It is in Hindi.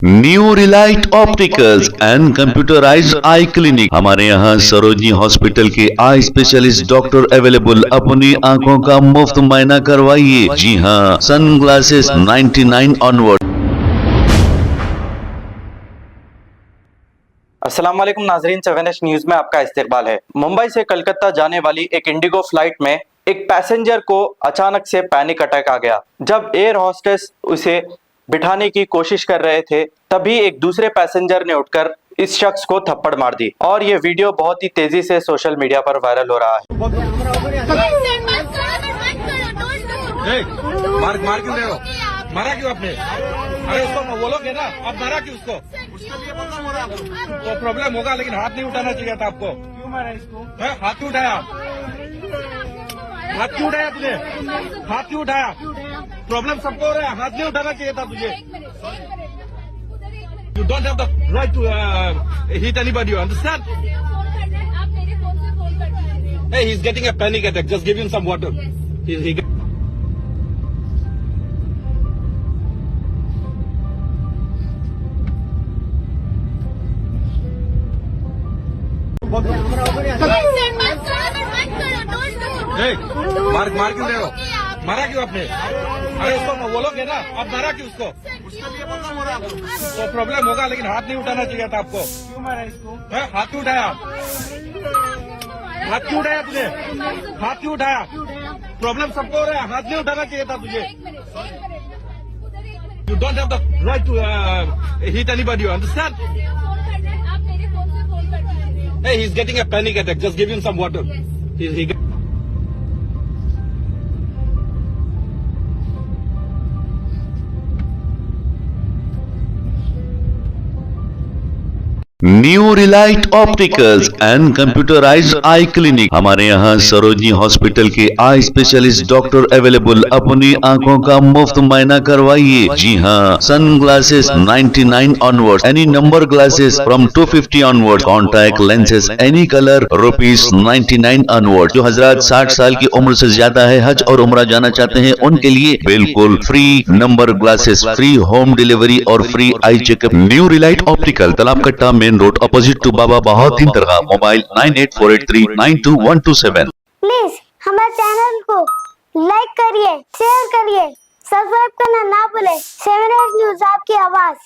New Relight opticals and computerised I clinic. हमारे यहाँ सरोजनी हॉस्पिटल के आई स्पेशलिस्ट डॉक्टर अवेलेबल। अपनी आंखों का मुफ्त मुआयना करवाइए। जी हाँ, सन ग्लासेस 99 ऑनवर्ड। अस्सलाम वालेकुम नाजरीन, 7H न्यूज में आपका इस्तकबाल है। मुंबई से कलकत्ता जाने वाली एक इंडिगो फ्लाइट में एक पैसेंजर को अचानक से पैनिक अटैक आ गया। जब एयर होस्टेस उसे बिठाने की कोशिश कर रहे थे, तभी एक दूसरे पैसेंजर ने उठकर इस शख्स को थप्पड़ मार दी और ये वीडियो बहुत ही तेजी से सोशल मीडिया पर वायरल हो रहा है। मार क्यों रहे हो? मारा क्यों आपने? अरे उसको बोलोगे ना, अब मारा क्यों उसको? तो प्रॉब्लम होगा, लेकिन हाथ नहीं उठाना चाहिए था आपको। क्यों मारा इसको? हाथ क्यों उठाया? हाथ क्यों उठाया तुझे? हाथ क्यों उठाया? प्रॉब्लम सबको हो रहा है, हाथ नहीं उठाना चाहिए था तुझे। You don't have the right to hit anybody, you understand? Hey, he's getting a panic attack. Just give him some water. He मार क्यों रहे हो? मारा क्यों आपने? अरे उसको बोलोगे ना, अब मारा क्यों उसको? तो प्रॉब्लम होगा, लेकिन हाथ नहीं उठाना चाहिए था आपको। क्यों मारा इसको? हाथ क्यों उठाया? हाथ क्यों उठाया तुझे? हाथ क्यों उठाया? प्रॉब्लम सबको हो रहा है, हाथ नहीं उठाना चाहिए था तुझे। You don't have the right to hit anybody, you understand? Hey, he's getting a panic attack. Just give him some water. He new Relight opticals and computerised I clinic. हमारे यहाँ सरोजनी हॉस्पिटल के आई स्पेशलिस्ट डॉक्टर अवेलेबल। अपनी आंखों का मुफ्त मुआयना करवाइए। जी हाँ, sun glasses 99 onward, any number glasses from 250 onward, contact lenses any colour ₹99 onward. जो हजरात 60 साल की उम्र से ज्यादा है, हज और उम्रा जाना चाहते हैं, उनके लिए बिल्कुल free number glasses, free home delivery और free eye checkup. New relight optical, Talab Katta, main road, opposite to Baba Bahauddin Dargah. Mobile 9848392127। Please हमारे चैनल को लाइक करिए, शेयर करिए, सब्सक्राइब करना ना भूले। 7H न्यूज, आपकी आवाज।